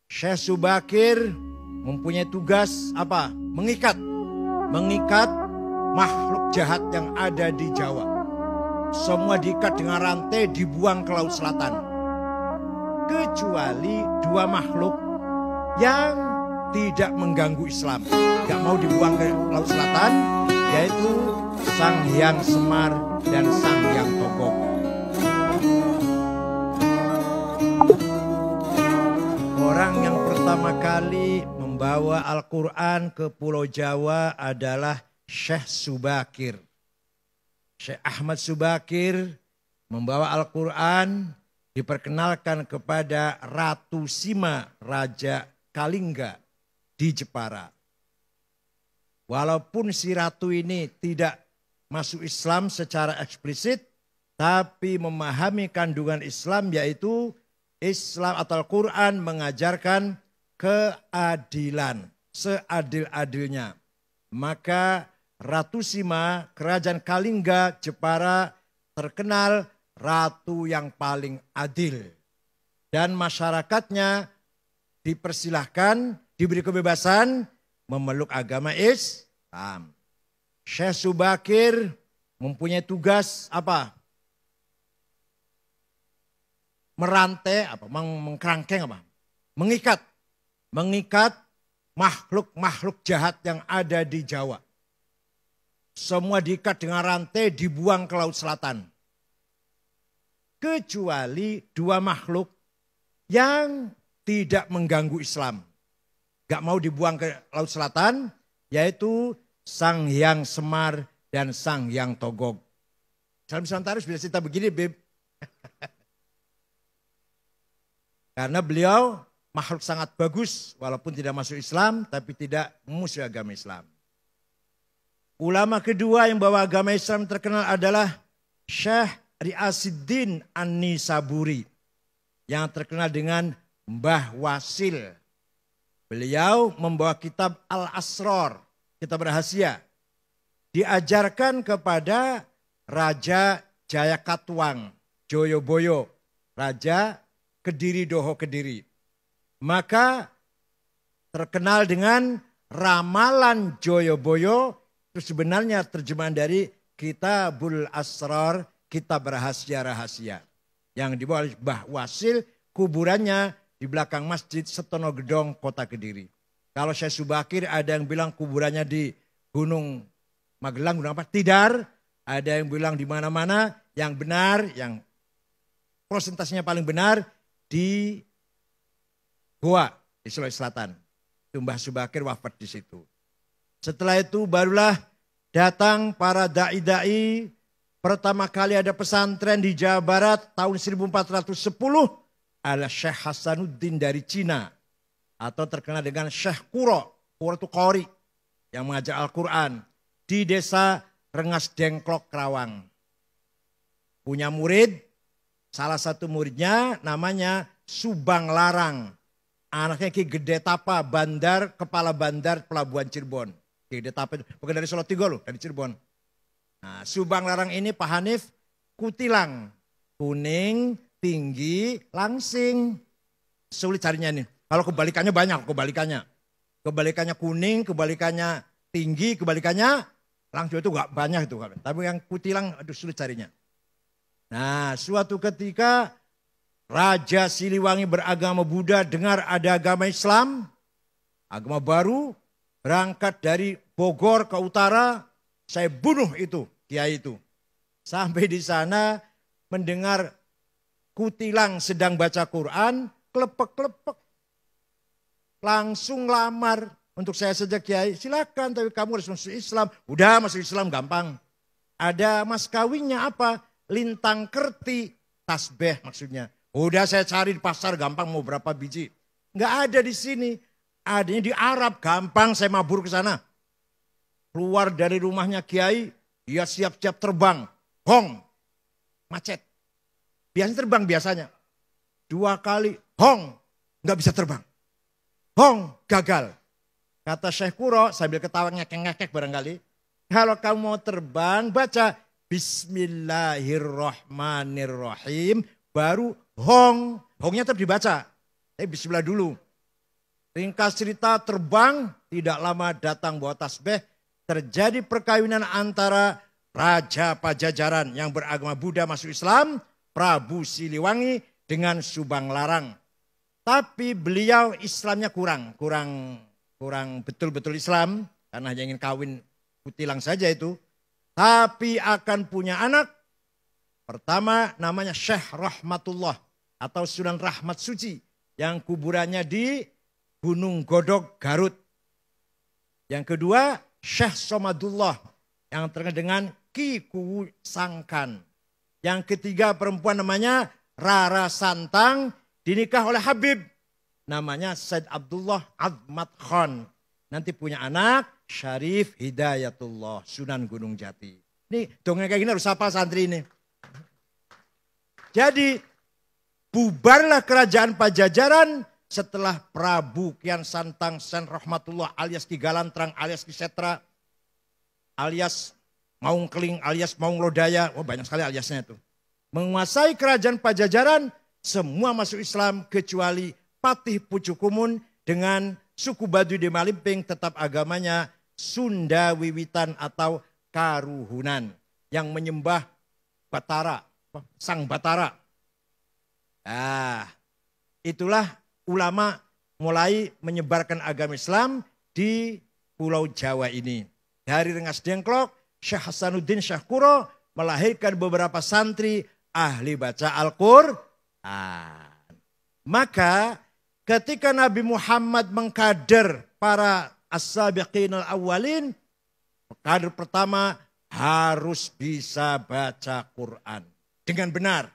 Syekh Subakir mempunyai tugas apa? Mengikat makhluk jahat yang ada di Jawa. Semua diikat dengan rantai, dibuang ke Laut Selatan. Kecuali dua makhluk yang tidak mengganggu Islam, gak mau dibuang ke Laut Selatan, yaitu Sang Hyang Semar dan Sang Hyang Togog. Orang yang pertama kali membawa Al-Quran ke Pulau Jawa adalah Syekh Subakir. Syekh Ahmad Subakir membawa Al-Quran, diperkenalkan kepada Ratu Sima, Raja Kalingga di Jepara. Walaupun si ratu ini tidak masuk Islam secara eksplisit, tapi memahami kandungan Islam, yaitu Islam atau Al-Quran mengajarkan keadilan, seadil-adilnya. Maka Ratu Sima, Kerajaan Kalingga, Jepara terkenal ratu yang paling adil. Dan masyarakatnya dipersilahkan, diberi kebebasan memeluk agama Islam. Syekh Subakir mempunyai tugas apa? Merantai, mengkerangkeng apa? Mengikat makhluk-makhluk jahat yang ada di Jawa. Semua diikat dengan rantai, dibuang ke Laut Selatan. Kecuali dua makhluk yang tidak mengganggu Islam, gak mau dibuang ke Laut Selatan, yaitu Sang Hyang Semar dan Sang Hyang Togog. Salam Santarus bisa cerita begini, Beb. Karena beliau makhluk sangat bagus, walaupun tidak masuk Islam, tapi tidak memusuhi agama Islam. Ulama kedua yang bawa agama Islam terkenal adalah Syekh Riasiddin An-Nisaburi, yang terkenal dengan Mbah Wasil. Beliau membawa kitab Al-Asrar, kitab rahasia. Diajarkan kepada Raja Jayakatwang, Joyoboyo, Raja Kediri Doho Kediri. Maka terkenal dengan ramalan Joyoboyo, itu sebenarnya terjemahan dari Kitabul Asrar, kitab rahasia-rahasia. Yang dibawa oleh Mbah Wasil, kuburannya di belakang Masjid Setono Gedong, Kota Kediri. Kalau Syekh Subakir ada yang bilang kuburannya di Gunung Magelang, Gunung apa? Tidar. Ada yang bilang di mana-mana. Yang benar, yang prosentasinya paling benar di Goa, di Sulawesi Selatan. Itu Mbah Subakir wafat di situ. Setelah itu barulah datang para da'i-da'i. Pertama kali ada pesantren di Jawa Barat tahun 1410. Adalah Syekh Hasanuddin dari Cina, atau terkenal dengan Syekh Kuro. Kuro itu Qori yang mengajar Al-Quran di desa Rengas Dengklok, Kerawang. Punya murid, salah satu muridnya namanya Subang Larang. Anaknya Ki Gede Tapa, kepala bandar pelabuhan Cirebon. Ki Gede Tapa itu bukan dari Solo Tigo loh, dari Cirebon. Nah, Subang Larang ini Pak Hanif kutilang, kuning, tinggi, langsing. Sulit carinya nih. Kalau kebalikannya banyak, kebalikannya. Kebalikannya kuning, kebalikannya tinggi, kebalikannya langsing, itu gak banyak itu. Tapi yang kutilang, aduh sulit carinya. Nah, suatu ketika Raja Siliwangi beragama Buddha dengar ada agama Islam, agama baru, berangkat dari Bogor ke utara, saya bunuh itu, kiai itu. Sampai di sana mendengar kutilang sedang baca Quran, klepek-klepek. Langsung lamar. Untuk saya saja kiai, silakan, tapi kamu harus masuk Islam. Udah masuk Islam gampang. Ada mas kawinnya apa? Lintang kerti, tasbih maksudnya. Udah saya cari di pasar gampang, mau berapa biji. Nggak ada di sini. Adanya di Arab, gampang saya mabur ke sana. Keluar dari rumahnya kiai, dia siap-siap terbang. Hong, macet. Biasanya terbang biasanya. 2 kali, hong, nggak bisa terbang. Hong, gagal. Kata Syekh Kuro sambil ketawa ngekek-ngekek barangkali. Kalau kamu mau terbang, baca Bismillahirrahmanirrahim. Baru hong. Hongnya tetap dibaca. Bismillah dulu. Ringkas cerita, terbang, tidak lama datang bawa tasbih. Terjadi perkawinan antara Raja Pajajaran yang beragama Buddha masuk Islam, Prabu Siliwangi dengan Subang Larang. Tapi beliau Islamnya kurang betul-betul Islam, karena hanya ingin kawin kutilang saja itu. Tapi akan punya anak. Pertama namanya Syekh Rahmatullah atau Sunan Rahmat Suci yang kuburannya di Gunung Godog, Garut. Yang kedua Syekh Somadullah yang terkenal dengan Ki Kuwu Sangkan. Yang ketiga perempuan namanya Rara Santang, dinikah oleh Habib. Namanya Said Abdullah Azmat Khan. Nanti punya anak Syarif Hidayatullah, Sunan Gunung Jati. Ini dongeng kayak gini harus apa santri ini. Jadi bubarlah kerajaan Pajajaran setelah Prabu Kian Santang Sen Rahmatullah alias Ki Galantrang alias Ki Setra alias Maung Keling alias Maung Lodaya. Oh, banyak sekali aliasnya itu. Menguasai kerajaan Pajajaran, semua masuk Islam kecuali Patih Pucukumun dengan suku Baduy di Malimping tetap agamanya Sunda Wiwitan atau Karuhunan yang menyembah Batara, Sang Batara. Nah, itulah ulama mulai menyebarkan agama Islam di Pulau Jawa ini. Dari Rengas Dengklok, Syekh Hasanuddin Syekh Kuro melahirkan beberapa santri ahli baca Al-Qur'an. Maka ketika Nabi Muhammad mengkader para as-sabiqin al-awwalin, kader pertama harus bisa baca Quran dengan benar,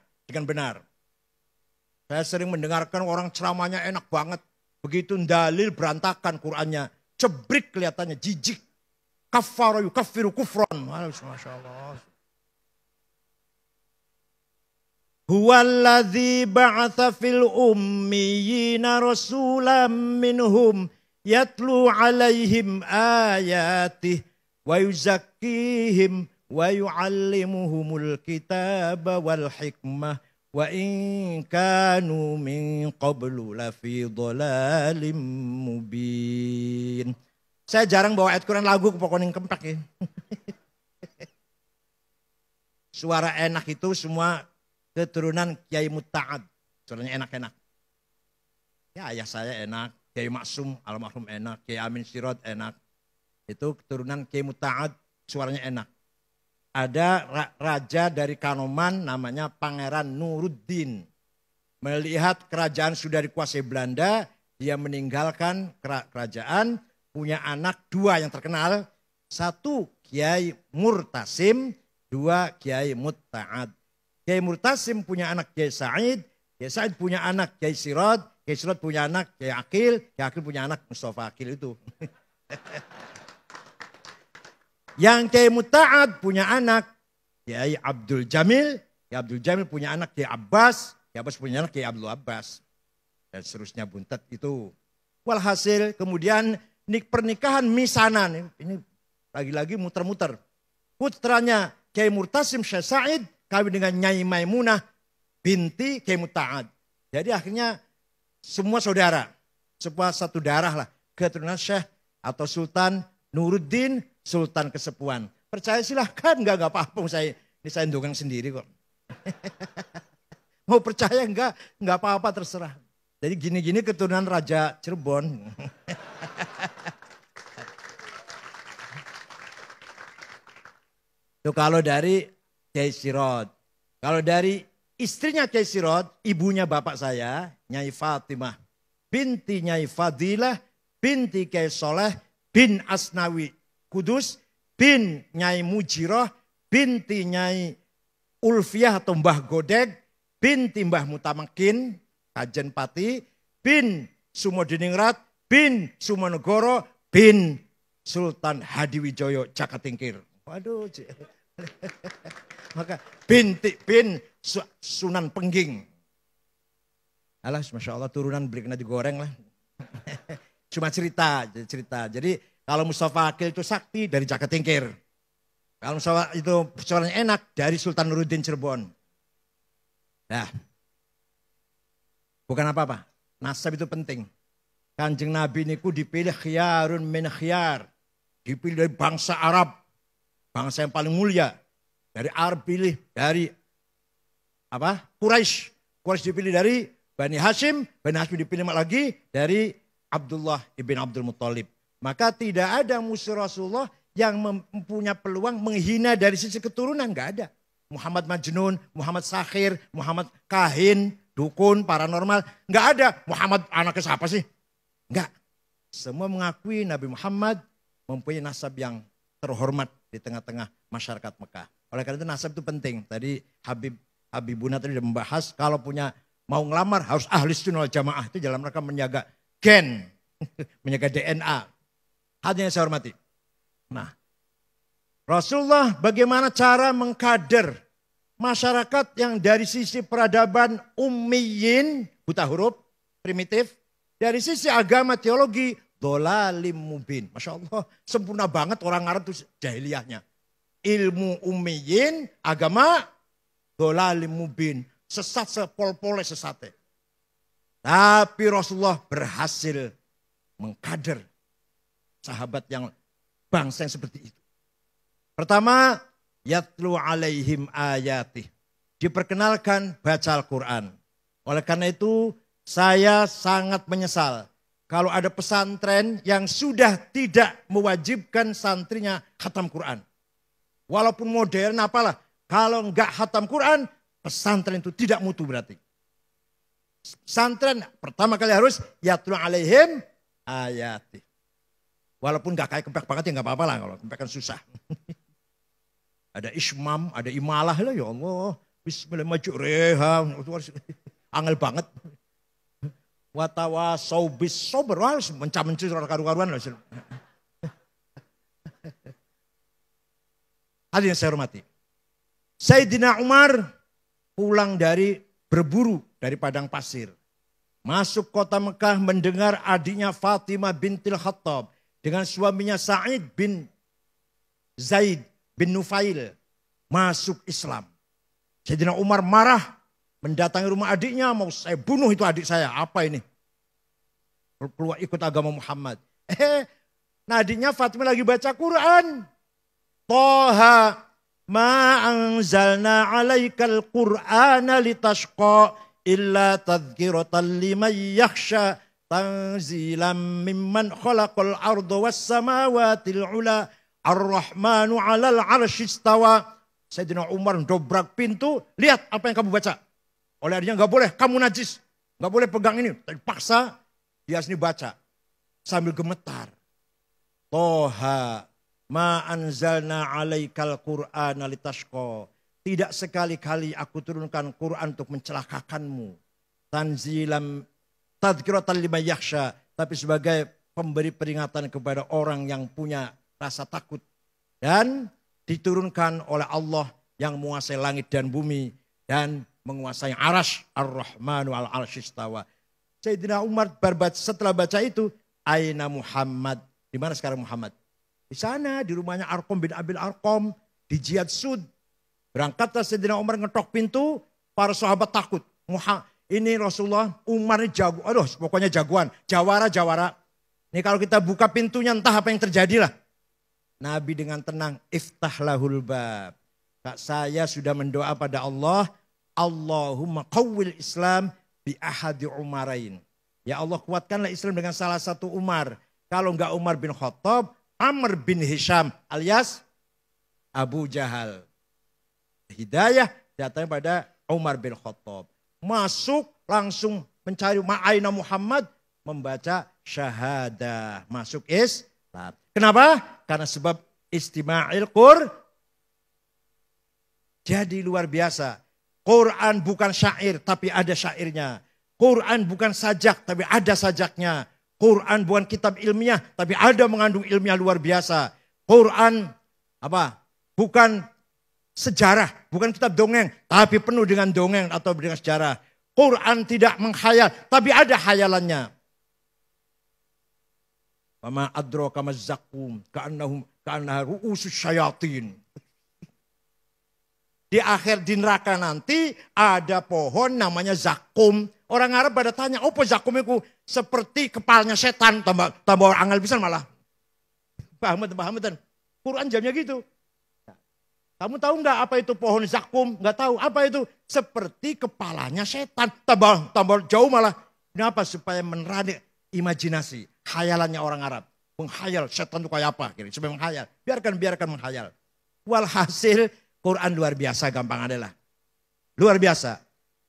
Saya sering mendengarkan orang ceramahnya enak banget, begitu dalil berantakan Qurannya, cebrik kelihatannya, jijik. Kaffara yukaffiru kufran. Masya Allah. Huwallazi ba'atha fil ummiyina rasulam minhum yatlu alaihim ayatih wa yuzakkihim wa yu'allimuhumul kitaba wal hikmah wa in kanu min qablu lafi dhalalim mubin. Saya jarang bawa ayat Quran lagu ke pokoknya kempek ya. Suara enak itu semua keturunan Kiai Mutta'ad. Suaranya enak-enak. Ya ayah saya enak, Kiai Maksum almarhum enak, Kiai Amin Sirot enak. Itu keturunan Kiai Mutta'ad, suaranya enak. Ada raja dari Kanoman namanya Pangeran Nuruddin. Melihat kerajaan sudah dikuasai Belanda, dia meninggalkan kerajaan, punya anak dua yang terkenal. Satu Kiai Murtasim, dua Kiai Mutta'ad. Kiai Murtasim punya anak Kiai Said punya anak Kiai Sirot punya anak Kiai Akil punya anak Mustafa Akil itu. Yang Kiai Mutta'ad punya anak Kiai Abdul Jamil, Kiai Abdul Jamil punya anak Kiai Abbas punya anak Kiai Abdul Abbas. Dan seterusnya buntet itu. Walhasil kemudian pernikahan misanan, ini lagi-lagi muter-muter. Putranya Kiai Murtasim Syekh Said kawin dengan Nyai Maimunah binti Kiai Mutta'ad. Jadi akhirnya semua saudara, semua satu darah lah, keturunan Syekh atau Sultan Nuruddin, Sultan Kesepuan. Percaya silahkan, enggak apa-apa, ini saya dongeng sendiri kok. Mau percaya enggak apa-apa terserah. Jadi gini-gini keturunan Raja Cirebon. Itu kalau dari Kiai Sirot. Kalau dari istrinya Kiai Sirot, ibunya bapak saya, Nyai Fatimah binti Nyai Fadilah, binti Kiai Soleh, bin Asnawi Kudus, bin Nyai Mujiroh, binti Nyai Ulfiah atau Mbah Godeg, binti Mbah Mutamakin, Kajen Pati, bin Sumodiningrat, bin Sumonegoro, bin Sultan Hadiwijoyo Jakatingkir. Waduh, maka bin Sunan Pengging. Alah, Masya Allah turunan beli kena digoreng lah. Cuma cerita. Jadi kalau Mustafa Akil itu sakti dari Jakatingkir. Kalau Mustafa itu suaranya enak dari Sultan Nuruddin Cirebon. Nah, bukan apa-apa. Nasab itu penting. Kanjeng Nabi niku dipilih khiyarun min khiyar. Dipilih dari bangsa Arab. Bangsa yang paling mulia. Dari Arab pilih dari Quraisy. Quraisy dipilih dari Bani Hashim. Bani Hashim dipilih lagi dari Abdullah ibn Abdul Muttalib. Maka tidak ada musuh Rasulullah yang mempunyai peluang menghina dari sisi keturunan. Enggak ada. Muhammad Majnun, Muhammad Sakhir, Muhammad Kahin, dukun, paranormal. Enggak ada. Muhammad anaknya siapa sih? Enggak. Semua mengakui Nabi Muhammad mempunyai nasab yang terhormat di tengah-tengah masyarakat Mekah. Oleh karena itu nasab itu penting. Tadi Habibuna tadi sudah membahas kalau mau ngelamar harus ahli sunnah wal jamaah. Itu dalam rangka menjaga gen, menjaga DNA. Hadirin yang saya hormati. Nah, Rasulullah bagaimana cara mengkader masyarakat yang dari sisi peradaban ummiyin, buta huruf, primitif. Dari sisi agama teologi, dolalim mubin. Masya Allah, sempurna banget orang Arab itu jahiliyahnya. Ilmu ummiyin, agama, dolalim mubin. Sesat sepol-pole sesatnya. Tapi Rasulullah berhasil mengkader sahabat yang bangsa yang seperti itu. Pertama, yatlu alaihim ayatih. Diperkenalkan baca Al-Quran. Oleh karena itu, saya sangat menyesal kalau ada pesantren yang sudah tidak mewajibkan santrinya khatam Quran. Walaupun modern apalah, kalau enggak khatam Quran, pesantren itu tidak mutu berarti. Pesantren pertama kali harus yatlu alaihim ayatih. Walaupun enggak kayak kempek banget ya enggak apa-apa lah, kalau kempek kan susah. Ada ismam, ada imalah lah ya Allah. Bismillah maju reha, angel banget. Watawasau bis sober, harus mencah-mencah karu-karuan. Hadirin yang saya hormati. Sayyidina Umar pulang dari berburu dari padang pasir. Masuk kota Mekah mendengar adiknya Fatimah bintil Khattab dengan suaminya Sa'id bin Zaid bin Nufail masuk Islam. Sayyidina Umar marah. Mendatangi rumah adiknya, mau saya bunuh itu adik saya. Apa ini? Keluar ikut agama Muhammad. Nah adiknya Fatimah lagi baca Quran. Toha ma anzalna alaikal Qur'ana litashqa illa tadhkiratan liman yakhsha tanzilam mimman khalaqal arda was samawatil ula ar-rahmanu 'alal 'arsy istawa. Sayyidina Umar dobrak pintu, lihat apa yang kamu baca. Oleh adanya nggak boleh, kamu najis. Nggak boleh pegang ini. Paksa dia sini baca. Sambil gemetar. Toha ma anzalna alaikal Qur'ana litashqa. Tidak sekali-kali aku turunkan Quran untuk mencelakakanmu. Tanzilam tadhkiratan liman yakhsha. Tapi sebagai pemberi peringatan kepada orang yang punya rasa takut. Dan diturunkan oleh Allah yang menguasai langit dan bumi. Dan menguasai arash ar-Rahmanu al-arsy istawa. Sayyidina Umar setelah baca itu, aina Muhammad? Di mana sekarang Muhammad? Di sana, di rumahnya Arqam bin Abil Arqam, di Jihad Sud. Berangkatlah Sayyidina Umar ngetok pintu, para sahabat takut. Ini Rasulullah, Umar ini jago, aduh pokoknya jagoan, jawara. Ini kalau kita buka pintunya entah apa yang terjadi lah. Nabi dengan tenang, iftah lahul bab. Kak saya sudah mendoa pada Allah, Allahumma qawwil Islam bi ahadi Umarain. Ya Allah kuatkanlah Islam dengan salah satu Umar. Kalau enggak Umar bin Khattab, Amr bin Hisham alias Abu Jahal. Hidayah datang pada Umar bin Khattab. Masuk langsung mencari ma'aina Muhammad, membaca syahadah. Masuk Islam. Kenapa? Karena sebab istima'il Qur'an. Jadi luar biasa. Quran bukan syair tapi ada syairnya. Quran bukan sajak tapi ada sajaknya. Quran bukan kitab ilmiah tapi ada mengandung ilmiah luar biasa. Quran bukan sejarah, bukan kitab dongeng tapi penuh dengan dongeng atau dengan sejarah. Quran tidak menghayal tapi ada hayalannya. Wama adraka mazzakum ka'annaha ru'usus syayatin. Di akhir di neraka nanti ada pohon namanya zakum. Orang Arab pada tanya, apa zakum itu? seperti kepalanya setan, tambah angel pisan malah. Paham betul. Quran jamnya gitu. Kamu tahu nggak apa itu pohon zakum? Nggak tahu apa itu? Seperti kepalanya setan, tambah jauh malah. Kenapa? Supaya menarik imajinasi, khayalannya orang Arab. Menghayal setan itu kayak apa? Supaya menghayal. Biarkan menghayal. Walhasil Quran luar biasa, gampang adalah. Luar biasa.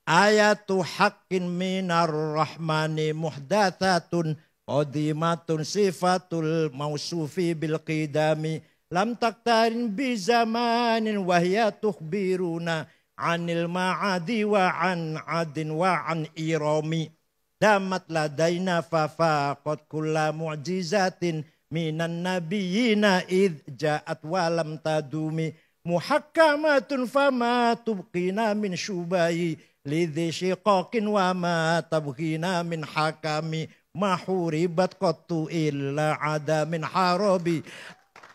Ayatu haqqin minar rahmani muhdathatun qadimatun sifatul mausufi bil qidami lam taktarin bi zamanin wahya tukhbiruna anil ma'adi wa an adin wa an irami damat ladaina fafaqat kulla mu'jizatin minan nabiyina id ja'at wa lam tadumi muhakkamatun fama tubqina min syubayi lidhi shiqaqin wa ma tabghina min hakami mahuribat qattu illa ada min harabi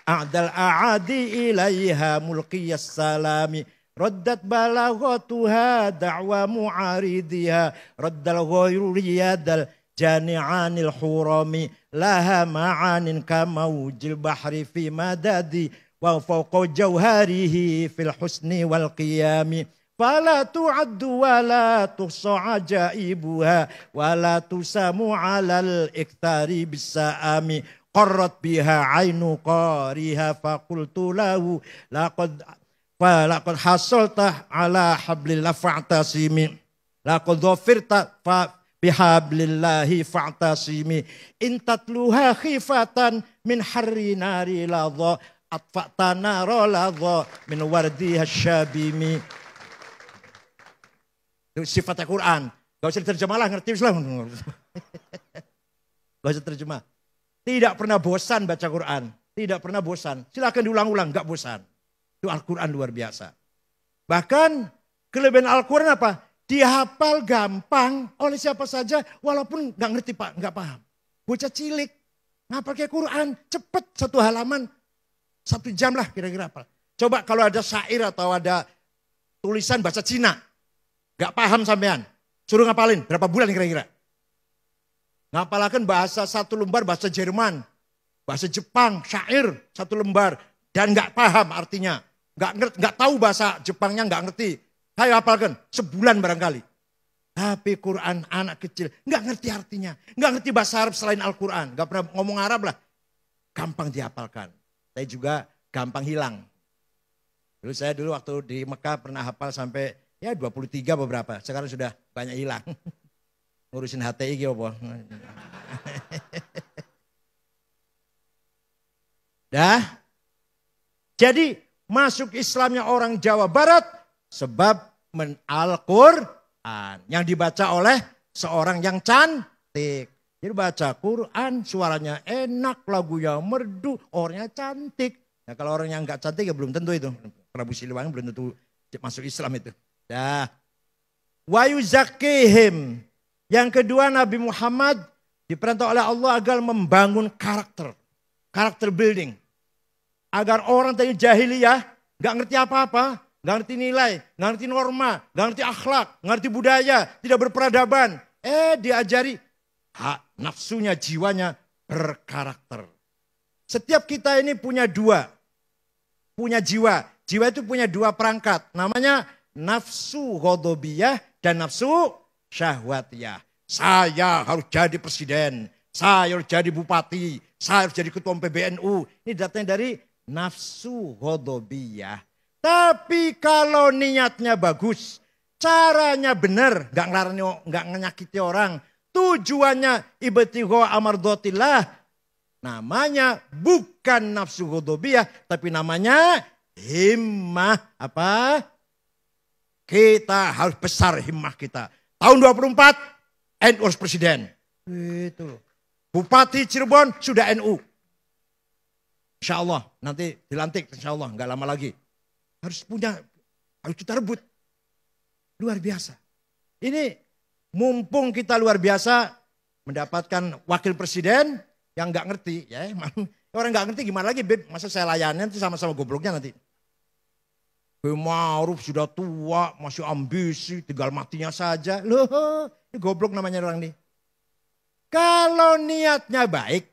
a'dal a'adi ilaiha mulqiyas salami raddat balaghatuha da'wa mu'aridiha raddal ghayru riyadal jani'anil hurami laha ma'anin kamawjil bahri fi madadi wa fawqa jawharihi fil husni wal qiyami fala tu'addu wa la tuhsa ajaibuha wa la tusamu 'alal iktsari bis-sa'ami qarrat biha 'ainu qariha faqultu lahu laqad hasalta 'ala hablillah fa'tasimi laqad dhafirta fa bihablillahi fa'tasimi in tatluha khifatan min harri nari ladha atfa'tana ladha min wardiha syabimi. Itu sifatnya Quran. Gak usah diterjemah lah, ngerti Islam. Gak usah terjemah. Tidak pernah bosan baca Quran. Tidak pernah bosan. Silakan diulang-ulang, gak bosan. Itu Al-Quran luar biasa. Bahkan kelebihan Al-Quran apa? Dihafal gampang oleh siapa saja. Walaupun gak ngerti Pak, gak paham. Bocah cilik. Ngapal kayak Quran. Cepet satu halaman. 1 jam lah kira-kira apa. Coba kalau ada syair atau ada tulisan bahasa Cina. Gak paham sampean. Suruh ngapalin. Berapa bulan kira-kira? Ngapalakan bahasa 1 lembar bahasa Jerman. Bahasa Jepang, syair 1 lembar. Dan gak paham artinya. Gak tahu bahasa Jepangnya, gak ngerti. Ayo hafalkan. Sebulan barangkali. Tapi Quran anak kecil. Gak ngerti artinya. Gak ngerti bahasa Arab selain Al-Quran. Gak pernah ngomong Arab lah. Gampang dihafalkan. Saya juga gampang hilang. Saya dulu waktu di Mekah pernah hafal sampai ya 23 beberapa. Sekarang sudah banyak hilang. Ngurusin HTI gitu apa. Dah. Jadi masuk Islamnya orang Jawa Barat sebab Al-Quran yang dibaca oleh seorang yang cantik. Jadi baca Quran suaranya enak, lagunya merdu, orangnya cantik. Nah kalau orang yang enggak cantik ya belum tentu itu. Prabu Siliwangi belum tentu masuk Islam itu. Dah. Wa yuzakkihim. Yang kedua Nabi Muhammad diperintah oleh Allah agar membangun karakter. Karakter building. Agar orang dari jahiliyah gak ngerti apa-apa. Gak ngerti nilai, gak ngerti norma, gak ngerti akhlak, gak ngerti budaya. Tidak berperadaban. Diajari hak nafsunya, jiwanya berkarakter. Setiap kita ini punya 2. Punya jiwa. Jiwa itu punya 2 perangkat. Namanya nafsu ghadabiyah dan nafsu syahwatiyah. Saya harus jadi presiden. Saya harus jadi bupati. Saya harus jadi ketua PBNU. Ini datanya dari nafsu ghadabiyah. Tapi kalau niatnya bagus. Caranya benar. Gak menyakiti orang. Tujuannya ibtigha amardhatillah. Namanya bukan nafsu ghadabiyah. Tapi namanya himmah. Apa? Kita harus besar himmah kita. Tahun 24 NU presiden. Itu. Bupati Cirebon sudah NU. Insya Allah nanti dilantik insya Allah nggak lama lagi. Harus kita rebut. Luar biasa. Ini mumpung kita luar biasa mendapatkan wakil presiden yang nggak ngerti. Ya, orang nggak ngerti gimana lagi Beb. Masa saya layanin itu sama-sama gobloknya nanti. Ma'ruf sudah tua, masih ambisi, tinggal matinya saja. Loh, ini goblok namanya orang ini. Kalau niatnya baik,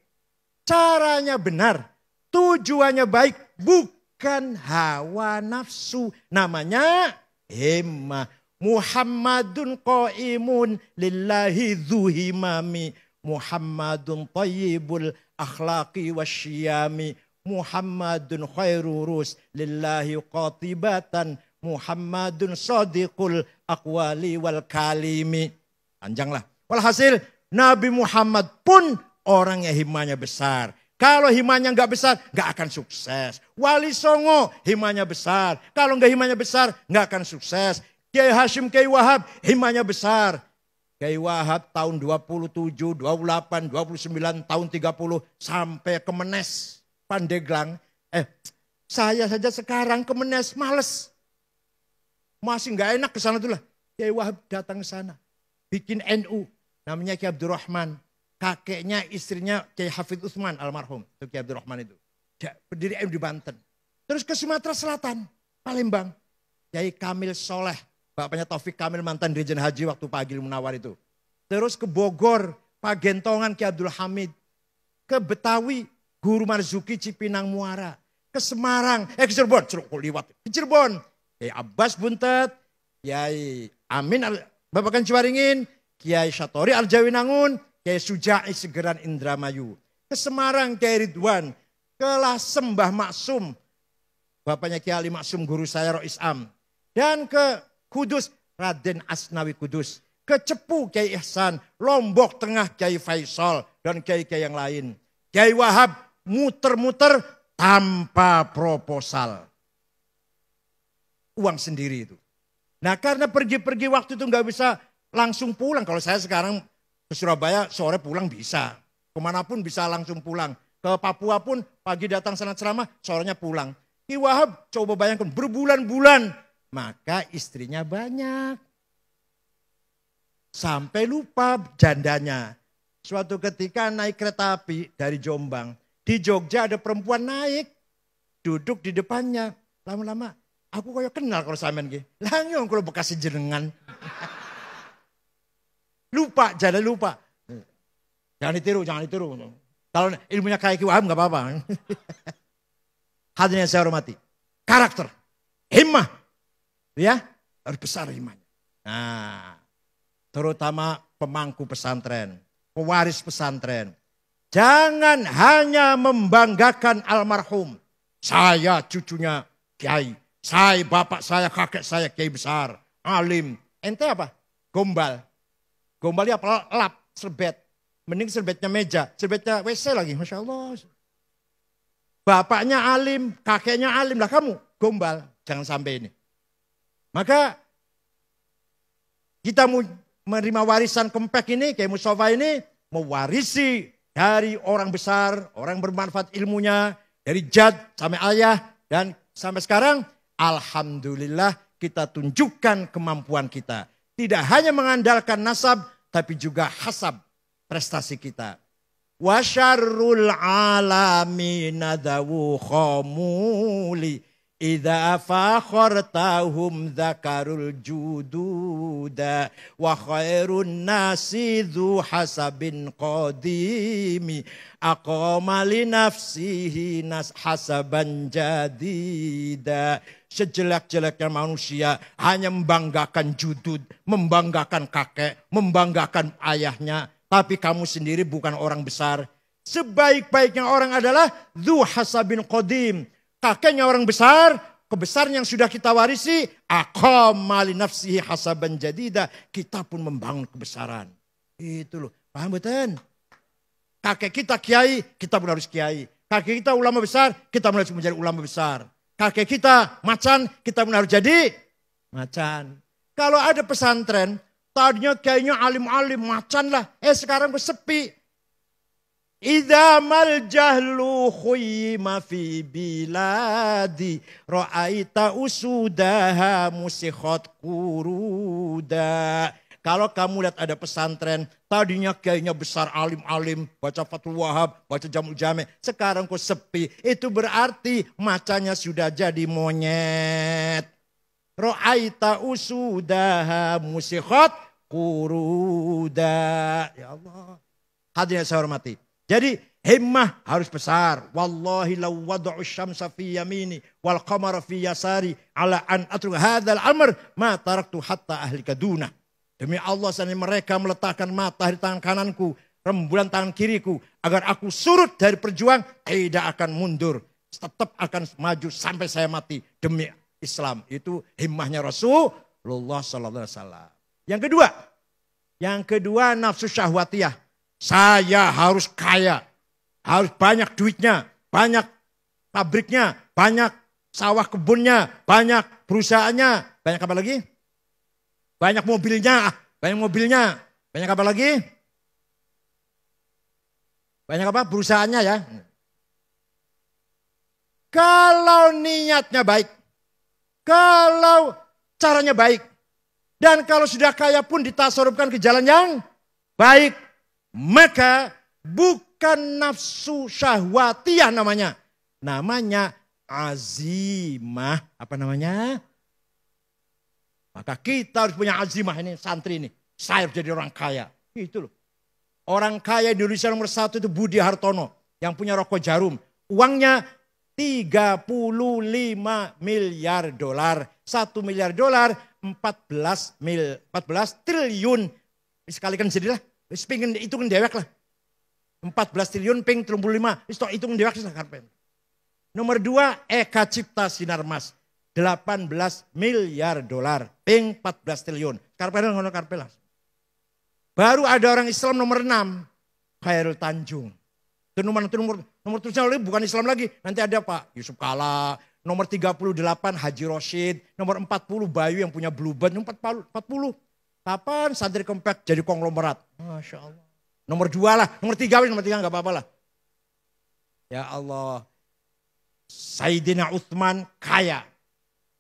caranya benar, tujuannya baik, bukan hawa nafsu. Namanya himmah. Muhammadun qaimun lillahi dzuhimami. Muhammadun tayyibul akhlaqi wasyiyami. Muhammadun khairurus lillahi qatibatan. Muhammadun sadiqul aqwali wal kalimi. Panjanglah. Walhasil Nabi Muhammad pun orang yang himanya besar. Kalau himanya nggak besar, nggak akan sukses. Wali Songo himanya besar. Kalau nggak himanya besar, nggak akan sukses. Kiai Hashim, Kiai Wahab himanya besar. Kiai Wahab tahun 27, 28, 29, tahun 30 sampai ke Menes, Pandeglang. Saya saja sekarang ke Menes, males. Masih nggak enak ke sana tuh lah. Kiai Wahab datang ke sana, bikin NU. Namanya Kiai Abdurrahman. Kakeknya, istrinya Kiai Hafidh Utsman almarhum. Itu Kiai Abdurrahman itu. Dia berdiri NU di Banten. Terus ke Sumatera Selatan, Palembang. Kiai Kamil Soleh. Bapaknya Taufik Kamil mantan Dirjen Haji waktu Pak Agil Munawar itu. Terus ke Bogor, Pak Gentongan Kiai Abdul Hamid. Ke Betawi, Guru Marzuki Cipinang Muara. Ke Semarang, ke Cirebon. Ke Cirebon. Kiai Abbas Buntet. Kiai Amin Babakan Ciwaringin. Kiai Syatori Arjawinangun, Kiai Suja'i Segeran Indramayu. Ke Semarang Kiai Ridwan, ke Lasem Mbah Maksum, bapaknya Kiai Ali Maksum guru saya Rois Am. Dan ke Kudus Raden Asnawi Kudus. Ke Cepu Kiai Ihsan, Lombok Tengah Kiai Faisal dan kiai-kiai yang lain. Kiai Wahab muter-muter tanpa proposal. Uang sendiri itu. Nah karena pergi-pergi waktu itu nggak bisa langsung pulang. Kalau saya sekarang ke Surabaya sore pulang bisa. Kemanapun bisa langsung pulang. Ke Papua pun pagi datang sana ceramah, sorenya pulang. Ki Wahab coba bayangkan berbulan-bulan. Maka istrinya banyak. Sampai lupa jandanya. Suatu ketika naik kereta api dari Jombang. Di Jogja ada perempuan naik. Duduk di depannya. Lama-lama aku kayak kenal kalau sampean ki. Lah nyong kalau bekas jenengan. Lupa, jangan lupa. Jangan ditiru. Kalau ilmunya kayak Ki Wahab gak apa-apa. Hadirin yang saya hormati. Karakter, himmah. Ya, harus besar himmahnya. Nah, terutama pemangku pesantren, pewaris pesantren. Jangan hanya membanggakan almarhum. Saya cucunya kiai. Saya, bapak saya, kakek saya kiai besar. Alim. Ente apa? Gombal. Gombalnya apa? Lap, serbet. Mending serbetnya meja, serbetnya WC lagi. Masya Allah. Bapaknya alim, kakeknya alim. Lah kamu gombal. Jangan sampai ini. Maka kita mau menerima warisan kempek ini, kayak Mustafa ini. Mewarisi dari orang besar, orang bermanfaat ilmunya. Dari jad sampai ayah. Dan sampai sekarang, alhamdulillah kita tunjukkan kemampuan kita. Tidak hanya mengandalkan nasab, tapi juga hasab prestasi kita. Wa syarrul alamina dawu khamuli idza fakhartahum dzakarul jududa wa khairun nasi dzu hasabin qadimi aqama li nafsihi nas hasaban jadida. Sejelek-jeleknya manusia hanya membanggakan judud, membanggakan kakek, membanggakan ayahnya. Tapi kamu sendiri bukan orang besar. Sebaik-baiknya orang adalah dzu hasabin qadim. Kakeknya orang besar, kebesaran yang sudah kita warisi. Aqama li nafsihi hasaban jadida. Kita pun membangun kebesaran. Itu loh, paham betul? Kakek kita kiai, kita pun harus kiai. Kakek kita ulama besar, kita pun harus menjadi ulama besar. Kakek kita macan, kita pun harus jadi macan. Kalau ada pesantren, tadinya kayaknya alim-alim, macan lah. Sekarang sepi. Idza mal jahlu khuyyima fi biladi ra'aita usudaha musikhat kuruda. Kalau kamu lihat ada pesantren, tadinya kayaknya besar alim-alim, baca Fathul Wahab, baca Jamul Jami', sekarang kok sepi. Itu berarti macanya sudah jadi monyet. Ra'aita usudaha musikhat kuruda. Ya Allah. Hadirin saya hormati. Jadi himmah harus besar. Wallahi law wada'u syamsa fi yamini wal qamara fi yasari ala an atruk hadzal amr ma taraktu hatta ahlika duna. Demi Allah, seandainya mereka meletakkan matahari tangan kananku, rembulan tangan kiriku, agar aku surut dari perjuang, tidak akan mundur. Tetap akan maju sampai saya mati demi Islam. Itu himmahnya Rasulullah sallallahu alaihi wasallam. Yang kedua nafsu syahwatiyah. Saya harus kaya, harus banyak duitnya, banyak pabriknya, banyak sawah kebunnya, banyak perusahaannya, banyak apa lagi? Banyak mobilnya, banyak apa lagi? Banyak apa? Perusahaannya ya. Kalau niatnya baik, kalau caranya baik, dan kalau sudah kaya pun ditasarrufkan ke jalan yang baik, maka bukan nafsu syahwatiyah namanya. Namanya azimah. Apa namanya? Maka kita harus punya azimah ini, santri ini. Saya harus jadi orang kaya. Itu loh. Orang kaya di Indonesia nomor 1 itu Budi Hartono. Yang punya rokok Jarum. Uangnya 35 miliar dolar. 1 miliar dolar 14 triliun. Sekalikan jadilah. Pengen hitungin dewek lah. 14 triliun ping 35. Hitungin dewek lah. Nomor 2 Eka Cipta Sinarmas. 18 miliar dolar, ping 14 triliun. Karpel. Baru ada orang Islam nomor 6, Khairul Tanjung. Itu nomor terusnya bukan Islam lagi. Nanti ada Pak Yusuf Kala, nomor 38 Haji Roshid, nomor 40 Bayu yang punya Bluebird, 40. Kapan santri kempek jadi konglomerat? Masya Allah. Nomor 2 lah, nomor 3 nggak apa-apa lah. Ya Allah, Sayyidina Utsman kaya.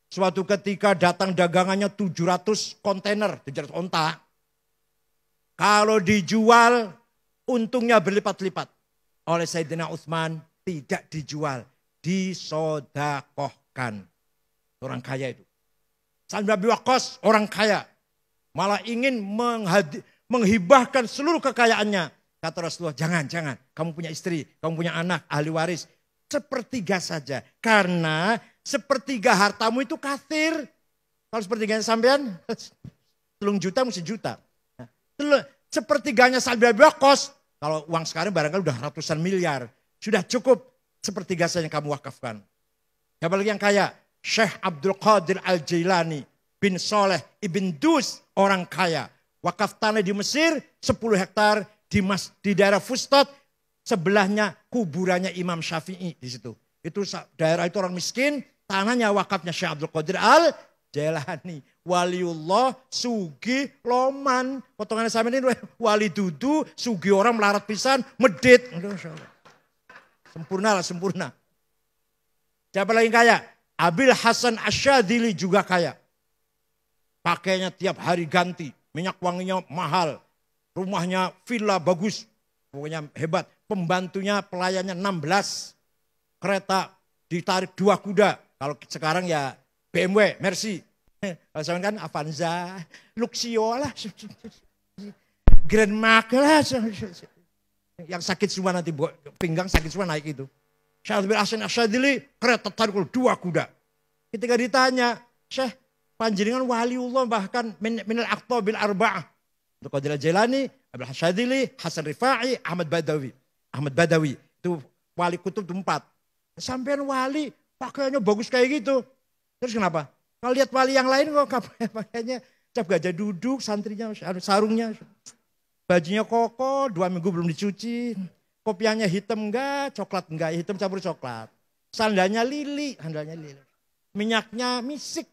Suatu ketika datang dagangannya 700 kontainer, 700 onta. Kalau dijual, untungnya berlipat-lipat. Oleh Sayyidina Utsman tidak dijual, disodakohkan. Orang kaya itu. Sa'd bin Abi Waqqas orang kaya. Malah ingin menghibahkan seluruh kekayaannya. Kata Rasulullah, jangan. Kamu punya istri, kamu punya anak, ahli waris. Sepertiga saja. Karena sepertiga hartamu itu kafir. Kalau sepertiganya sampean, 3 juta mesti juta. Sepertiganya Sa'd bin Abi Waqqas, kalau uang sekarang barangkali udah ratusan miliar. Sudah cukup sepertiga saja yang kamu wakafkan. Siapa lagi yang kaya? Syekh Abdul Qadir Al-Jailani bin Soleh ibn Dus, orang kaya. Wakaf tanah di Mesir 10 hektar di daerah Fustat. Sebelahnya kuburannya Imam Syafi'i di situ. Itu daerah itu orang miskin, tanahnya wakafnya Syekh Abdul Qadir Al-Jailani. Waliullah, sugi, loman. Potongannya sama ini wali dudu, sugi orang melarat pisan, medit. Sempurna. Siapa lagi kaya? Abil Hasan Asyadili juga kaya. Pakainya tiap hari ganti, minyak wanginya mahal. Rumahnya villa bagus, pokoknya hebat. Pembantunya pelayannya 16. Kereta ditarik 2 kuda. Kalau sekarang ya BMW, Mercy. Kalau sekarang kan Avanza, Luxio lah. Grand Mark lah. Yang sakit semua nanti, pinggang sakit semua naik itu. Syekh Abdul Hasan Asyadili, kereta tarik 2 kuda. Ketika ditanya, Syekh, panjenengan waliullah bahkan minal aqtabil arba'ah. Untuk Qadir Al-Jailani, Abdul Asyadili, Hasan Rifai, Ahmad Badawi. Itu wali kutub 4. Sampean wali, pakaiannya bagus kayak gitu. Terus kenapa? Kalau lihat wali yang lain kok pakaiannya cap gajah duduk, santrinya, sarungnya. Bajunya koko, 2 minggu belum dicuci. Kopiahnya hitam enggak, coklat enggak, hitam campur coklat. Sandalnya lili. Minyaknya misik.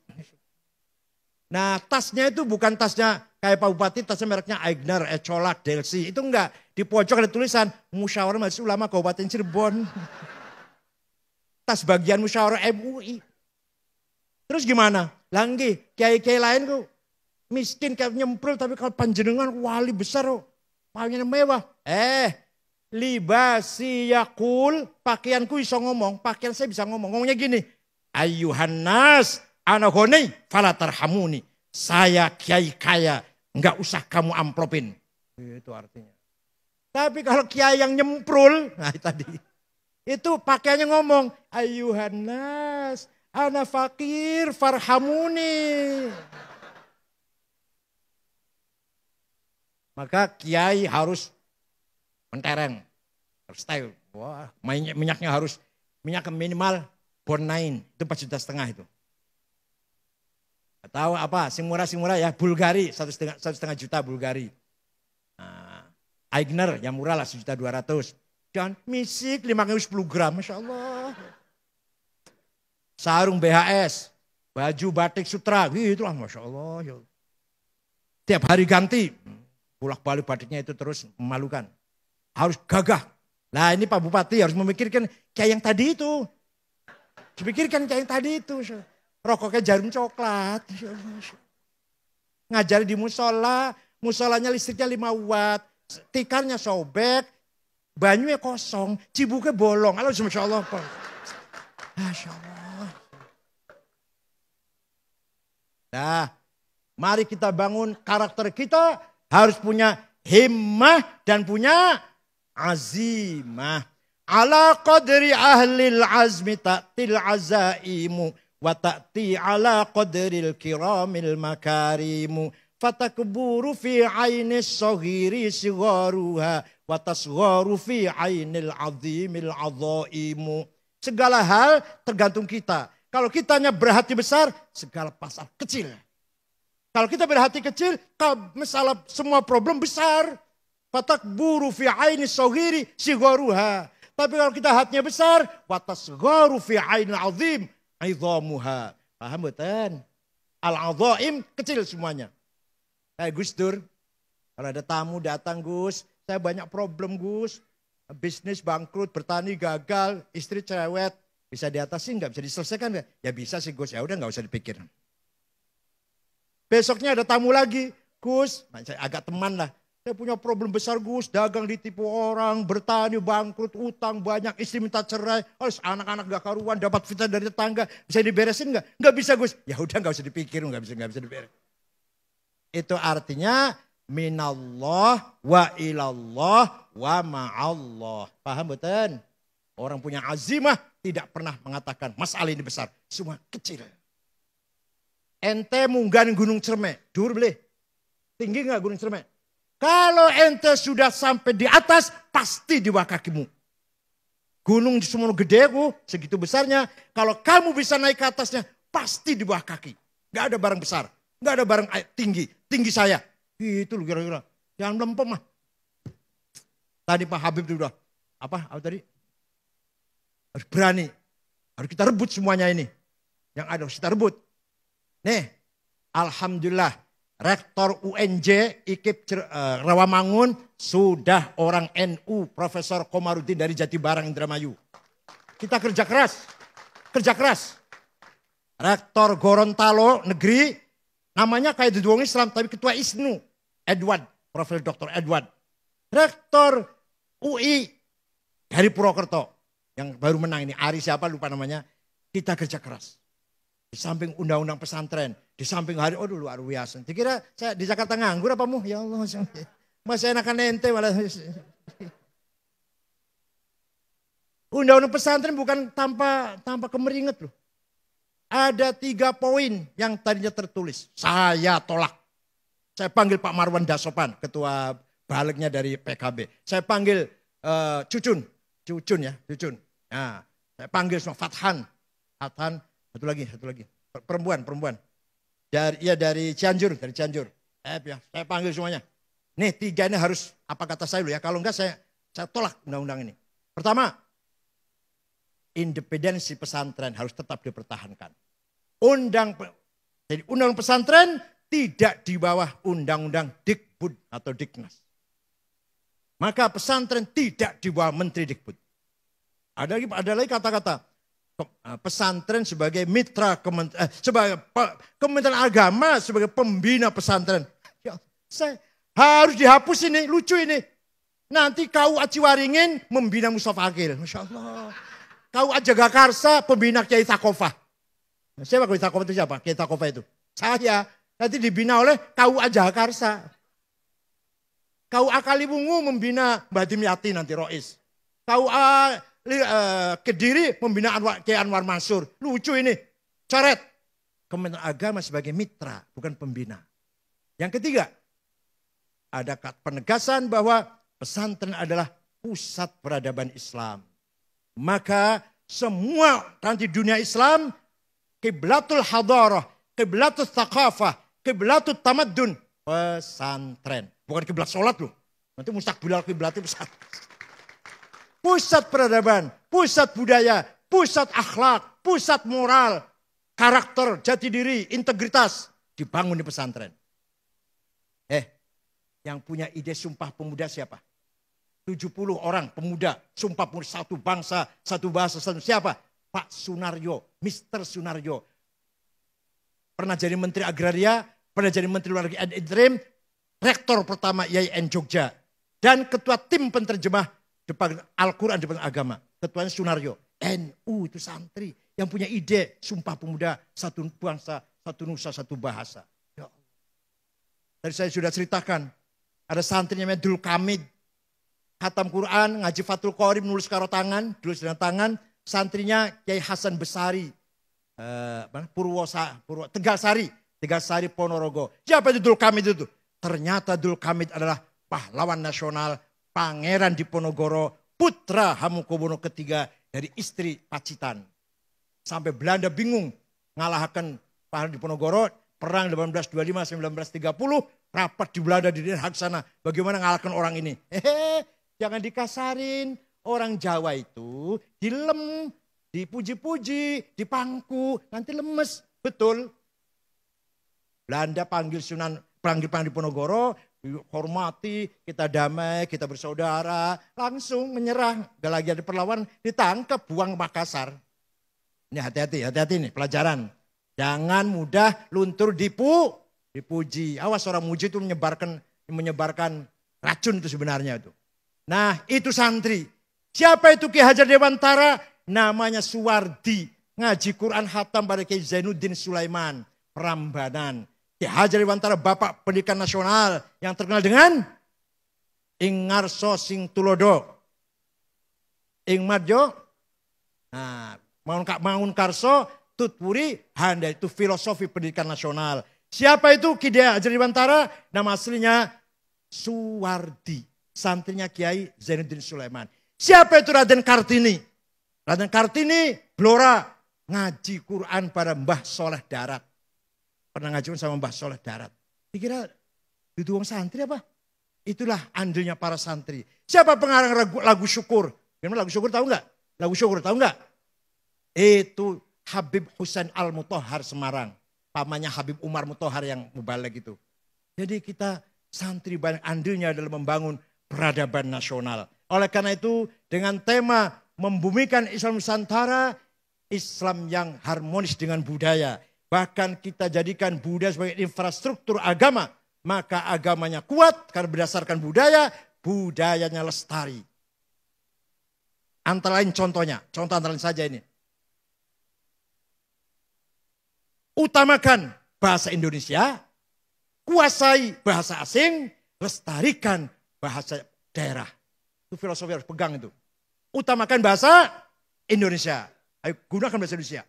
Nah tasnya itu bukan tasnya kayak Pak Bupati, tasnya mereknya Aigner, Ecolak, Delsi. Itu enggak. Di pojok ada tulisan Musyawarah Majelis Ulama Kabupaten Cirebon. Tas bagian musyawarah MUI. Terus gimana? Langgi, kiai-kiai lain kok miskin kayak nyemprul, tapi kalau panjenengan wali besar kok pakaiannya mewah. Libasi yakul, pakaianku bisa ngomong, pakaian saya bisa ngomong. Ngomongnya gini, Ayyuhan nas, ana ghani fala tarhamuni. Saya kiai kaya, enggak usah kamu amplopin. Itu artinya. Tapi kalau kiai yang nyemprul, nah tadi. Itu pakaiannya ngomong, ayuhannas, ana fakir farhamuni. Maka kiai harus mentereng, style. Wah, minyaknya harus minyak minimal Bornain, itu 4,5 juta itu. Tahu apa? Sing murah ya, Bulgari 1,5 juta Bulgari. Nah, Aigner yang murah lah 1,2 juta. Dan misik 510 gram, Masya Allah. Sarung BHS, baju batik sutra, gitu lah Masya Allah. Tiap hari ganti, bolak-balik batiknya itu terus memalukan. Harus gagah. Nah ini Pak Bupati harus memikirkan kayak yang tadi itu. Dipikirkan kayak yang tadi itu. Rokoknya jarum coklat. Ngajari di musola, musolanya listriknya 5 watt. Tikarnya sobek, banyunya kosong, cibuknya bolong. Halo, Masya Allah. Masya Allah. Nah, mari kita bangun karakter kita. Harus punya himmah dan punya azimah. Ala qadri ahlil azmi ta'til azaimu. Wa ta'ti ala qadril kiramil makarimu. Fatakburu fi ainis soghiri sigharuha. Wa tasgharu fi ainil azimil azaimu. Segala hal tergantung kita. Kalau kitanya berhati besar, segala pasal kecil. Kalau kita berhati kecil, masalah semua problem besar. Fatakburu fi ainis soghiri sigharuha. Tapi kalau kita hatinya besar, wa tasgharu fi ainil azim. Idhamuha. Paham betul? Al-adhaim kecil semuanya. Kayak Gus Dur. Kalau ada tamu datang, Gus, saya banyak problem Gus. Bisnis bangkrut, bertani gagal, istri cerewet. Bisa diatasi nggak? Bisa diselesaikan nggak? Ya bisa sih Gus, ya udah nggak usah dipikir. Besoknya ada tamu lagi. Gus, saya agak teman lah. Saya punya problem besar Gus, dagang ditipu orang, bertani bangkrut, utang banyak, istri minta cerai, anak-anak gak karuan, dapat fitnah dari tetangga, bisa diberesin nggak? Nggak bisa Gus. Ya udah nggak usah dipikir, nggak bisa diberes. Itu artinya minallah wa ilallah wa ma'allah. Paham betul? Orang punya azimah tidak pernah mengatakan masalah ini besar, semua kecil. Ente munggah Gunung Cermek, dur beli, tinggi nggak Gunung Cermek? Kalau ente sudah sampai di atas, pasti di bawah kakimu. Gunung di Sumono Gedeku, segitu besarnya. Kalau kamu bisa naik ke atasnya, pasti di bawah kaki. Gak ada barang besar. Gak ada barang tinggi. Tinggi saya. Gitu loh kira-kira. Jangan melempem mah. Tadi Pak Habib itu udah. Apa tadi? Harus berani. Harus kita rebut semuanya ini. Yang ada harus kita rebut. Nih, alhamdulillah. Rektor UNJ IKIP Rawamangun sudah orang NU, Profesor Komarudin dari Jatibarang Indramayu. Kita kerja keras, kerja keras. Rektor Gorontalo Negeri, namanya kayak di Duong Islam, tapi ketua ISNU, Edward, Profesor Dr. Edward. Rektor UI dari Purwokerto, yang baru menang ini, Ari siapa lupa namanya. Kita kerja keras. Di samping undang-undang pesantren, di samping hari, oh luar biasa. Dikira saya di Jakarta nganggur apa mu? Ya Allah, masih enakan ente malah. Undang-undang pesantren bukan tanpa kemeringat loh. Ada 3 poin yang tadinya tertulis. Saya tolak. Saya panggil Pak Marwan Dasopan, ketua baliknya dari PKB. Saya panggil Cucun ya, Cucun. Nah, saya panggil semua Fathan. Satu lagi. Perempuan. Dari Cianjur. Ya, saya panggil semuanya. Nih 3 ini harus apa kata saya dulu ya. Kalau enggak saya tolak undang-undang ini. Pertama, independensi pesantren harus tetap dipertahankan. Jadi undang pesantren tidak di bawah undang-undang Dikbud atau Diknas. Maka pesantren tidak di bawah Menteri Dikbud. Ada lagi kata-kata. Pesantren sebagai mitra sebagai Kementerian Agama sebagai pembina pesantren. Ya, harus dihapus ini, lucu ini. Nanti KUA Ciwaringin membina Mustafa Akil. Masya Allah. KUA Jagakarsa pembina Kiai Takofah. Siapa Kiai Takofah itu siapa? Kiai Takofah itu. Saya. Nanti dibina oleh KUA Jagakarsa. KUA Kaliwungu membina Mbah Dimyati nanti Rois. KUA Kediri membina Kiai Anwar Mansur. Lucu ini, coret. Kementerian Agama sebagai mitra, bukan pembina. Yang ketiga, ada penegasan bahwa pesantren adalah pusat peradaban Islam. Maka semua nanti dunia Islam, kiblatul hadarah, kiblatul thaqafah, kiblatul tamaddun, pesantren. Bukan kiblat sholat loh. Nanti mustakbilal kiblatnya pesantren. Pusat peradaban, pusat budaya, pusat akhlak, pusat moral, karakter, jati diri, integritas dibangun di pesantren. Yang punya ide Sumpah Pemuda siapa? 70 orang pemuda, Sumpah Pemuda, satu bangsa, satu bahasa, siapa? Pak Sunaryo, Mr. Sunaryo. Pernah jadi Menteri Agraria, pernah jadi Menteri Luar Negeri interim, Rektor pertama IAIN Jogja. Dan Ketua Tim Penerjemah depan Al-Quran depan agama. Ketuanya Sunaryo. NU itu santri yang punya ide Sumpah Pemuda, satu bangsa, satu nusa, satu bahasa. Ya Allah. Tadi saya sudah ceritakan. Ada santri namanya Dul Kamid. Khatam Quran, ngaji Fathul Qorib, nulis karo tangan, tulis dengan tangan. Santrinya Kiai Hasan Besari. Tegasari Ponorogo. Siapa itu Dul Kamid itu? Ternyata Dul Kamid adalah pahlawan nasional, pangeran Diponegoro, putra Hamengkubuwono III dari istri Pacitan. Sampai Belanda bingung ngalahkan pahlawan Diponegoro, perang 1825-1930, rapat di Belanda di Den Haag sana. Bagaimana ngalahkan orang ini? Jangan dikasarin. Orang Jawa itu dilem, dipuji-puji, dipangku, nanti lemes. Betul. Belanda panggil Diponegoro, hormati, kita damai, kita bersaudara, langsung menyerah. Gak lagi ada perlawanan, ditangkap, buang Makassar. Ini hati-hati nih pelajaran. Jangan mudah luntur dipuji. Awas orang muji itu menyebarkan racun itu sebenarnya itu. Nah itu santri. Siapa itu Ki Hajar Dewantara? Namanya Suwardi. Ngaji Quran khatam pada Kiai Zainuddin Sulaiman. Prambanan. Ki Hajar Dewantara Bapak Pendidikan Nasional yang terkenal dengan Ing Ngarso Sing Tulodo. Ing Madjo. Nah, Mangun Karso Tutpuri Handa itu filosofi pendidikan nasional. Siapa itu Ki Hajar Dewantara? Nama aslinya Suwardi. Santrinya Kiai Zainuddin Sulaiman. Siapa itu Raden Kartini? Raden Kartini Blora ngaji Quran pada Mbah Soleh Darat. Pernah ngaji sama Mbah Soleh Darat. Dikira itu wong santri apa? Itulah andilnya para santri. Siapa pengarang lagu syukur? Gimana lagu syukur tahu nggak? Lagu syukur tahu nggak? Itu Habib Husain Al-Mutahhar Semarang. Pamannya Habib Umar Mutahhar yang mubalig itu. Jadi kita santri banyak andilnya dalam membangun peradaban nasional. Oleh karena itu dengan tema membumikan Islam Nusantara, Islam yang harmonis dengan budaya. Bahkan kita jadikan budaya sebagai infrastruktur agama. Maka agamanya kuat karena berdasarkan budaya, budayanya lestari. Antara lain contohnya, contoh antara lain saja ini. Utamakan bahasa Indonesia, kuasai bahasa asing, lestarikan bahasa daerah. Itu filosofi harus pegang itu. Utamakan bahasa Indonesia. Ayo gunakan bahasa Indonesia.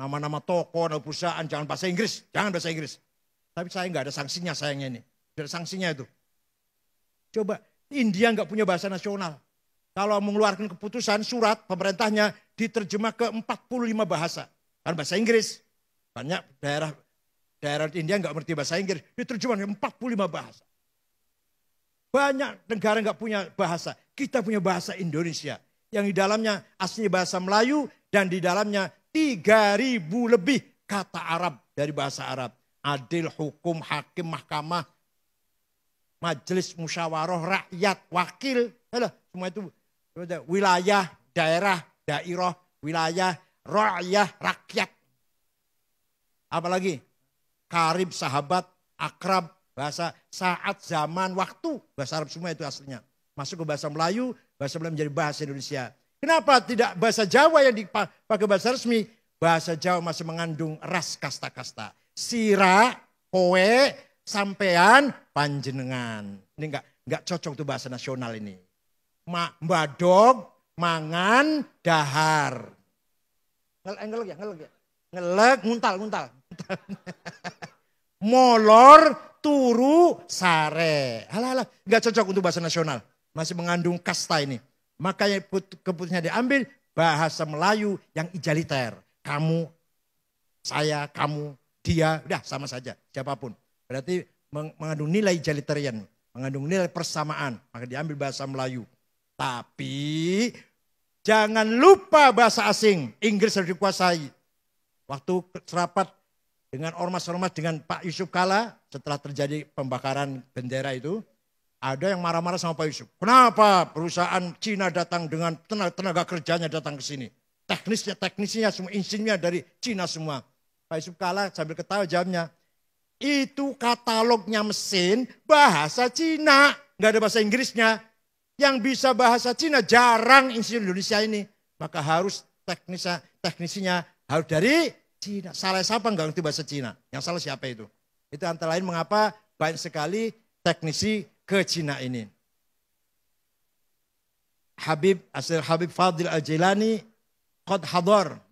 Nama-nama toko, nama perusahaan, jangan bahasa Inggris. Jangan bahasa Inggris. Tapi saya nggak ada sanksinya sayangnya ini. Tidak ada sanksinya itu. Coba, India nggak punya bahasa nasional. Kalau mengeluarkan keputusan, surat pemerintahnya diterjemah ke 45 bahasa. Kan bahasa Inggris. Banyak daerah India nggak ngerti bahasa Inggris. Diterjemah ke 45 bahasa. Banyak negara nggak punya bahasa. Kita punya bahasa Indonesia. Yang di dalamnya asli bahasa Melayu. Dan di dalamnya 3.000 lebih kata Arab dari bahasa Arab. Adil, hukum, hakim, mahkamah, majelis, musyawarah, rakyat, wakil. Semua itu wilayah, daerah, dairah, wilayah, rakyat, rakyat. Apalagi karib, sahabat, akrab, bahasa saat, zaman, waktu. Bahasa Arab semua itu aslinya. Masuk ke bahasa Melayu menjadi bahasa Indonesia. Kenapa tidak bahasa Jawa yang dipakai bahasa resmi? Bahasa Jawa masih mengandung ras kasta-kasta. Sira, kowe, sampean, panjenengan. Ini nggak cocok tuh bahasa nasional ini. Mbadog, mangan, dahar. Ngelek ya. Ngelek, nguntal. Molor, turu, sare. Halah, nggak cocok untuk bahasa nasional. Masih mengandung kasta ini. Makanya keputusannya diambil bahasa Melayu yang ijaliter. Kamu, saya, kamu, dia, udah sama saja, siapapun. Berarti mengandung nilai egalitarian, mengandung nilai persamaan. Maka diambil bahasa Melayu. Tapi jangan lupa bahasa asing, Inggris harus dikuasai. Waktu serapat dengan ormas-ormas dengan Pak Yusuf Kala, setelah terjadi pembakaran bendera itu, ada yang marah-marah sama Pak Yusuf. Kenapa perusahaan Cina datang dengan tenaga kerjanya datang ke sini? Teknisnya semua insinyurnya dari Cina semua. Pak Yusuf Kala sambil ketawa jawabnya, itu katalognya mesin bahasa Cina, nggak ada bahasa Inggrisnya. Yang bisa bahasa Cina jarang insinyur Indonesia ini. Maka harus teknisinya harus dari Cina. Salah siapa nggak ngerti bahasa Cina? Yang salah siapa itu? Itu antara lain mengapa banyak sekali teknisi ke Cina ini. Habib Fadil Al-Jilani qad hadar.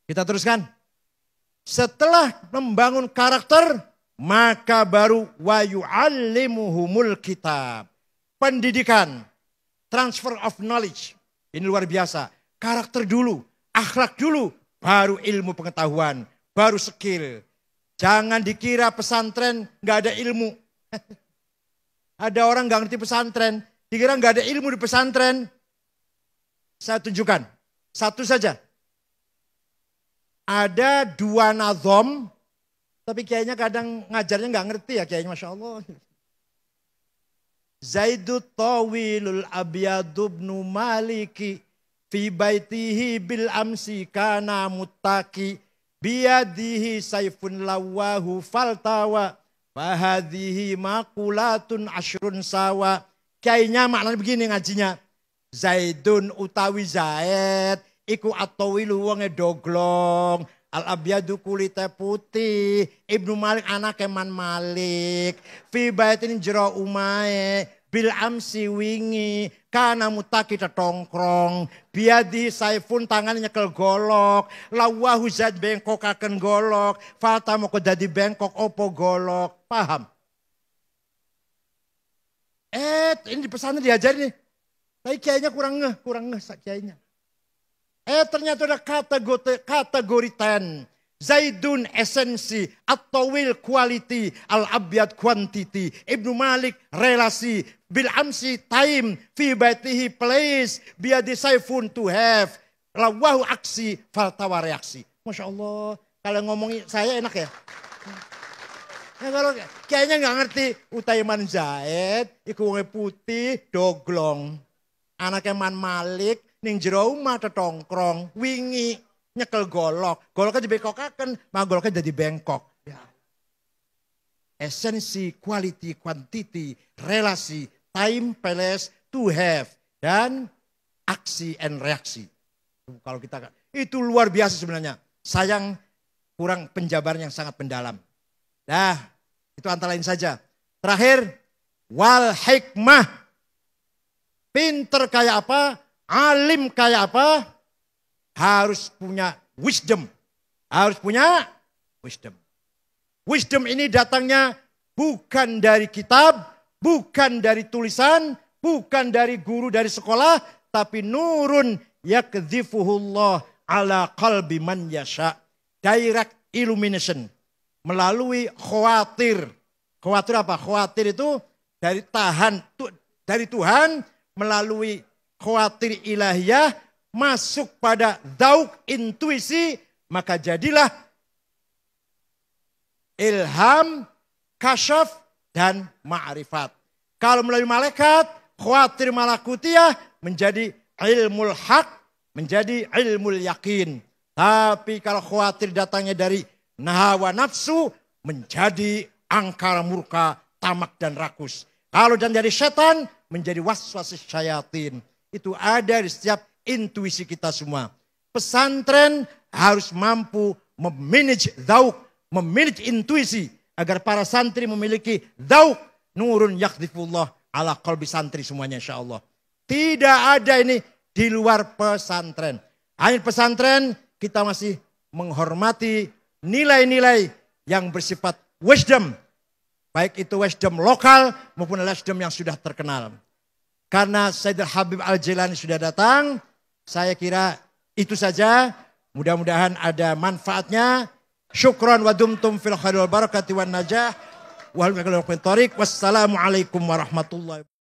Kita teruskan. Setelah membangun karakter, maka baru wa yu'allimuhumul kitab. Pendidikan, transfer of knowledge. Ini luar biasa. Karakter dulu, akhlak dulu, baru ilmu pengetahuan, baru skill. Jangan dikira pesantren nggak ada ilmu. Ada orang nggak ngerti pesantren, dikira nggak ada ilmu di pesantren. Saya tunjukkan, satu saja. Ada 2 nazom, tapi kayaknya kadang ngajarnya nggak ngerti ya kayaknya, Masya Allah. Zaidut tawilul abiyadu ibnu maliki fi baitihi bil amsi kana muttaki biyadihi saifun lawahu faltawa fahadhihi makulatun ashrun sawa. Kayaknya maknanya begini ngajinya. Zaidun utawi Zaid iku atawilu wonge doglong, al-abyadu kulite putih, Ibnu Malik anak Man Malik, fi baitin jero umae, bil amsi wingi, kana mutaki tetongkrong, biadi saifun tangan nyekel golok, lawahu zat bengkokaken golok, fata moko dadi bengkok opo golok, paham? Ini di pesantren diajarin nih, tapi kayaknya kurang ngeh kayaknya. Ternyata ada kategori 10. Zaidun esensi, at-tawil quality, al-abyad quantity. Ibnu Malik relasi, bil amsi time, fi baitihi place, biadi saifun to have. Lawahu aksi, faltawa reaksi. Masya Allah, kalau ngomongin saya enak ya. Ya kalau kayaknya nggak ngerti, Utaiman Zaid, iku wonge putih, doglong. Anaknya Man Malik, ning jero omah tetongkrong, wingi nyekel golok. Goloknya dibengkokaken, maka goloknya jadi bengkok. Ya. Esensi, quality, quantity, relasi, time, place, to have, dan aksi and reaksi. Kalau kita itu luar biasa sebenarnya. Sayang kurang penjabaran yang sangat mendalam. Nah, itu antara lain saja. Terakhir, wal hikmah. Pinter kayak apa? Alim kayak apa? Harus punya wisdom. Harus punya wisdom. Wisdom ini datangnya bukan dari kitab, bukan dari tulisan, bukan dari guru dari sekolah, tapi nurun yakdzifuhullah ala qalbi man yasha. Direct illumination. Melalui khawatir. Khawatir apa? Khawatir itu dari Tuhan melalui khawatir ilahiyah masuk pada dauk intuisi, maka jadilah ilham, kasyaf, dan ma'rifat. Kalau melalui malaikat, khawatir malakutiyah menjadi ilmul haq, menjadi ilmul yakin. Tapi kalau khawatir datangnya dari nahawa nafsu, menjadi angkara murka, tamak dan rakus. Kalau dan dari setan menjadi waswasis syayatin. Itu ada di setiap intuisi kita semua. Pesantren harus mampu memanage dhauk, memanage intuisi agar para santri memiliki dhauk nurun yakhdifullah ala qalbi santri semuanya insyaallah. Tidak ada ini di luar pesantren. Hanya pesantren kita masih menghormati nilai-nilai yang bersifat wisdom. Baik itu wisdom lokal maupun wisdom yang sudah terkenal. Karena Sayyidul Habib Al-Jilani sudah datang, saya kira itu saja. Mudah-mudahan ada manfaatnya. Syukran wa dumtum fil khairi wal barakati wan najah. Wassalamualaikum warahmatullahi wabarakatuh.